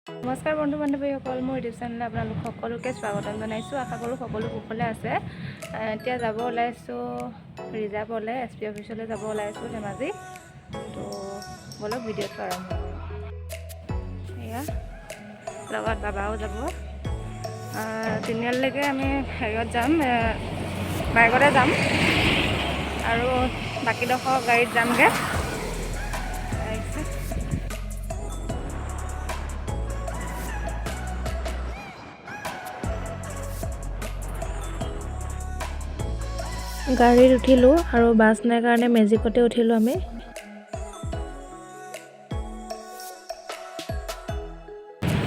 নমস্কাৰ বন্ধু বান্ধৱীসকল, মোৰ ইউটিউব চেনেললৈ আপোনালোক সকলোকে স্বাগতম জনাইছোঁ। আশা কৰোঁ সকলো কুশলে আছে। এতিয়া যাব ওলাইছোঁ ৰিজাৰ্ভলৈ, SP অফিচলৈ যাব ওলাইছোঁ ধেমাজি। তো বলক ভিডিঅ'টো আৰম্ভ কৰোঁ। এয়া লগত বাবাও যাব। তিনিআলিলৈকে আমি হেৰিয়ত যাম, বাইকতে যাম আৰু বাকীডোখৰ গাড়ীত যামগৈ। গাড়ীত উঠিলোঁ আৰু বাছ নাই কাৰণে মেজিকতে উঠিলোঁ আমি।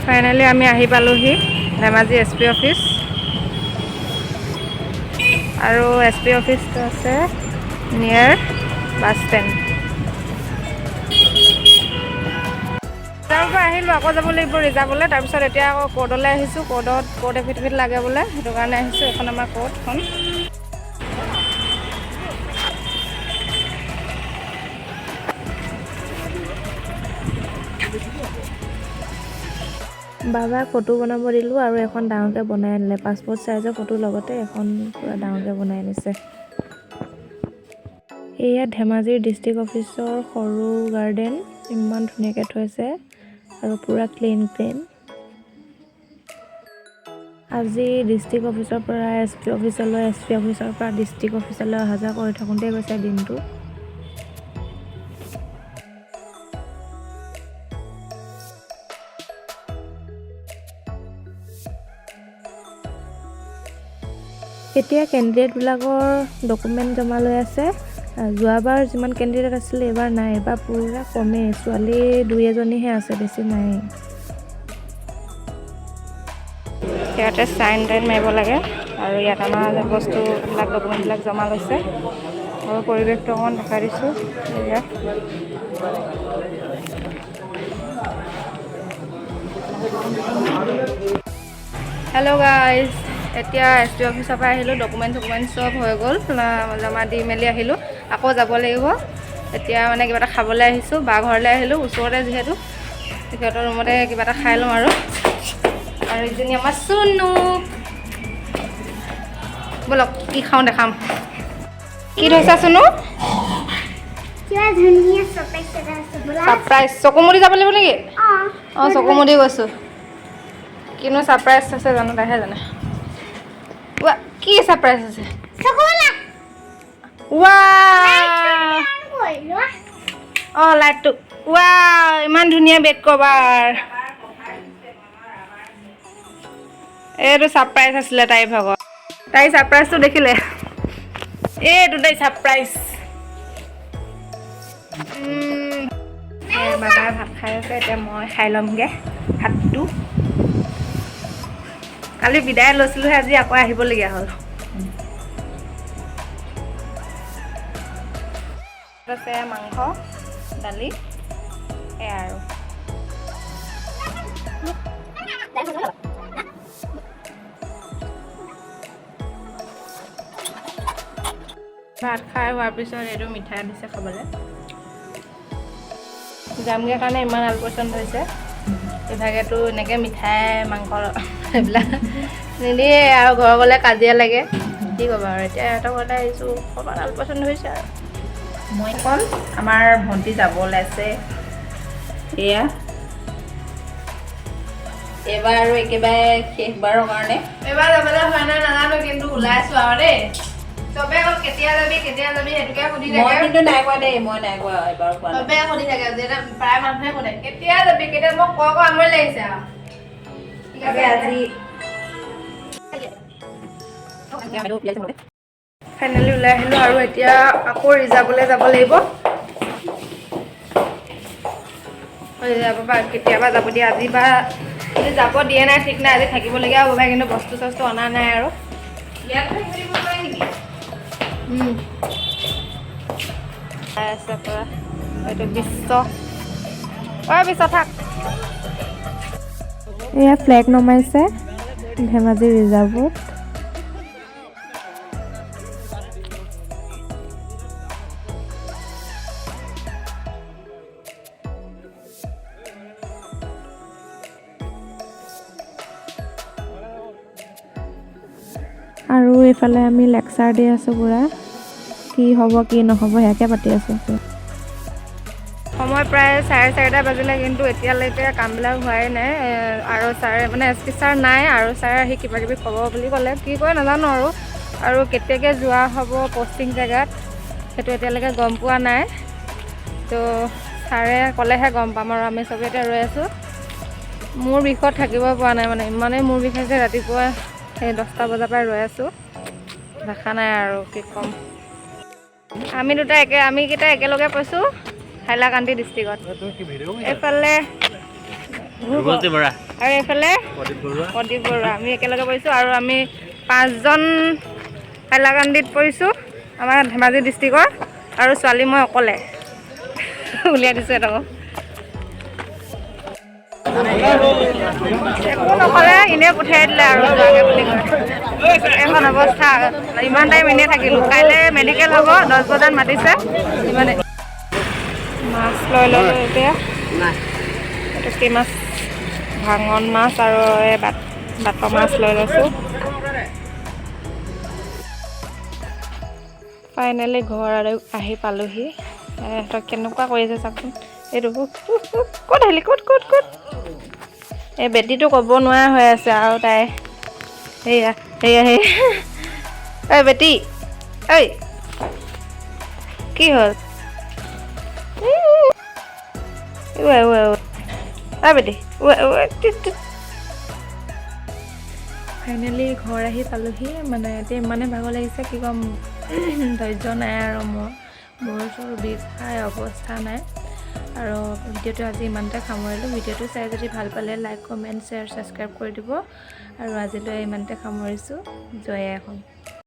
ফাইনেলি আমি আহি পালোঁহি ধেমাজি SP অফিচ। আৰু SP অফিচটো আছে নিয়াৰ বাছ ষ্টেণ্ড। ৰিজাৰ্ভৰ পৰা আহিলোঁ, আকৌ যাব লাগিব ৰিজাৰ্ভলৈ। তাৰপিছত এতিয়া আকৌ কোৰ্টলৈ আহিছোঁ। কোৰ্ট এফিডেভিট লাগে বোলে, সেইটো কাৰণে আহিছোঁ। এখন আমাৰ কোৰ্টখন। বাবাক ফটো বনাব দিলোঁ আৰু এখন ডাঙৰকৈ বনাই আনিলে। পাছপৰ্ট চাইজৰ ফটোৰ লগতে এখন পূৰা ডাঙৰকৈ বনাই আনিছে। এয়া ধেমাজিৰ ডিষ্ট্ৰিক্ট অফিচৰ সৰু গাৰ্ডেন, ইমান ধুনীয়াকৈ থৈছে আৰু পূৰা ক্লিন। আজি ডিষ্ট্ৰিক্ট অফিচৰ পৰা SP অফিচলৈ, SP অফিচৰ পৰা ডিষ্ট্ৰিক্ট অফিচলৈ অহা যোৱা কৰি থাকোঁতে গৈছে দিনটো। এতিয়া কেণ্ডিডেটবিলাকৰ ডকুমেণ্ট জমা লৈ আছে। যোৱাবাৰ যিমান কেণ্ডিডেট আছিলে এইবাৰ নাই, এইবাৰ পূৰা কমেই, ছোৱালী 2-এজনীহে আছে, বেছি নাই। ইয়াতে চাইন মাৰিব লাগে আৰু ইয়াত আমাৰ বস্তুবিলাক ডকুমেণ্টবিলাক জমা লৈছে। আৰু পৰিৱেশটো অকণমান দেখাই দিছোঁ। এয়া হেল্ল' গাইজ, এতিয়া SP অফিচৰ পৰা আহিলোঁ। ডকুমেণ্ট চব হৈ গ'ল, জমা দি মেলি আহিলোঁ। আকৌ যাব লাগিব। এতিয়া মানে কিবা এটা খাবলৈ আহিছোঁ, বা ঘৰলৈ আহিলোঁ, ওচৰতে যিহেতু সিহঁতৰ ৰুমতে কিবা এটা খাই লওঁ। আৰু ইজনী আমাৰ চুনু, বলক কি খাওঁ দেখাম। কি থৈছা চুনু? ছাৰপ্ৰাইজ। চকু মুদি যাব লাগিব নেকি? অঁ, চকু মুদি গৈছোঁ। কিনো ছাৰপ্ৰাইজ আছে জানো, তাইহে জানে। কি ছাৰপ্ৰাইজ আছে? অঁ, লাইটটো। ইমান ধুনীয়া বেড কভাৰ। এইটো ছাৰপ্ৰাইজ আছিলে তাইৰ ভাগত। তাইৰ ছাৰপ্ৰাইজটো দেখিলে? এইটো তাইৰ ছাৰপ্ৰাইজ। বাবাই ভাত খাই আছে, এতিয়া মই খাই ল'মগৈ ভাতটো। কালি বিদায় লৈছিলোঁহে, আজি আকৌ আহিবলগীয়া হ'ল। আছে মাংস, দালি, এয়া আৰু ভাত খাই হোৱাৰ পিছত এইটো মিঠাই দিছে খাবলৈ। যামগৈ কাৰণে ইমান আলপৈচান হৈছে। ইভাগেতো এনেকৈ মিঠাই, মাংস এইবিলাক নিদিয়ে আৰু ঘৰ গ'লে কাজিয়া লাগে। কি ক'বা আৰু, এতিয়া সিহঁতৰ ঘৰলৈ আহিছোঁ, অকণমান আলপৈচান হৈছে আৰু। মই কল আমাৰ ভণ্টি যাব ওলাইছে। এয়া এইবাৰ আৰু একেবাৰে শেষবাৰৰ কাৰণে। এইবাৰ যাবলৈ হয় নাই নাজানো, কিন্তু ওলাইছোঁ আৰু দেই। চবে আকৌ কেতিয়া যাবি সেইটোকে সুধি থাকে। মই কিন্তু নাই কোৱা দেই, মই নাই কোৱা এবাৰ কোৱা। চবে সুধি থাকে, যেতিয়া প্ৰায় মানুহে সোধে কেতিয়া যাবি, কেতিয়া। মই কৈ আমনি লাগিছে আৰু। ঠিক আছে, আজি ফাইনেলি ওলাই আহিলোঁ আৰু এতিয়া আকৌ ৰিজাৰ্ভলৈ যাব লাগিব। ৰিজাৰ্ভৰ পৰা কেতিয়াবা যাব দিয়ে, আজি বা যাব দিয়ে নাই ঠিক নাই, আজি থাকিবলগীয়া হ'ব পাৰে। কিন্তু বস্তু অনা নাই আৰু। ইয়াত থাকিব পাৰে নেকি? আছে পৰা এইটো বিশ্ব থাক। এয়া ফ্লেগ নমাইছে ধেমাজি ৰিজাৰ্ভত। আৰু এইফালে আমি লেকচাৰ দি আছোঁ পুৰা কি হ'ব কি নহ'ব সেয়াকে পাতি আছোঁ সময় প্ৰায় 4:30 বাজিলে কিন্তু এতিয়ালৈকে কামবিলাক হোৱাই নাই আৰু ছাৰে মানে SP ছাৰ নাই আৰু ছাৰে আহি কিবা কিবি ক'ব বুলি ক'লে কি কয় নাজানো আৰু কেতিয়াকৈ যোৱা হ'ব পষ্টিং জেগাত সেইটো এতিয়ালৈকে গম পোৱা নাই তো ছাৰে ক'লেহে গম পাম আৰু আমি চবেই এতিয়া ৰৈ আছোঁ মোৰ বিষত থাকিব পৰা নাই মানে ইমানেই মোৰ বিষাইছে ৰাতিপুৱা সেই 10টা বজাৰ পৰা ৰৈ আছোঁ দেখা নাই আৰু কি ক'ম আমি কেইটা একেলগে পাইছোঁ হাইলাকান্দি ডিষ্ট্ৰিক্টত এইফালে আৰু এইফালে প্ৰদীপ বৰুৱা আমি একেলগে পৰিছোঁ আৰু আমি 5জন হাইলাকান্দিত পৰিছোঁ আমাৰ ধেমাজি ডিষ্ট্ৰিক্টৰ আৰু ছোৱালী মই অকলে উলিয়াই দিছোঁ এটাকো একো নকলে এনেই পঠিয়াই দিলে আৰু যোৱাকৈ বুলি কয় এখন অৱস্থা ইমান টাইম এনেই থাকিলোঁ কাইলৈ মেডিকেল হ'ব 10 বজাত মাতিছে ইমানে মাছ লৈ ল'লোঁ এতিয়া এইটো কি মাছ ভাঙন মাছ আৰু এই বাত মাছ লৈ লৈছোঁ ফাইনেলি ঘৰ আৰু আহি পালোহি তই কেনেকুৱা কৰিছে চাচোন এইটো ক'ত আহিলি ক'ত এই বেটীটো ক'ব নোৱাৰা হৈ আছে আৰু তাই সেয়া ঐ বেটী ঐ কি হ'ল বেটী ফাইনেলি ঘৰ আহি পালোহি মানে এতিয়া ইমানেই ভাগৰ লাগিছে কি ক'ম ধৈৰ্য নাই আৰু মোৰ চোৰ বিষাই অৱস্থা নাই আৰু ভিডিঅ'টো আজি ইমানতে সামৰিলোঁ ভিডিঅ'টো চাই যদি ভাল পালে লাইক কমেণ্ট শ্বেয়াৰ ছাবস্ক্ৰাইব কৰি দিব আৰু আজিলৈ ইমানতে সামৰিছোঁ জয় আই অসম।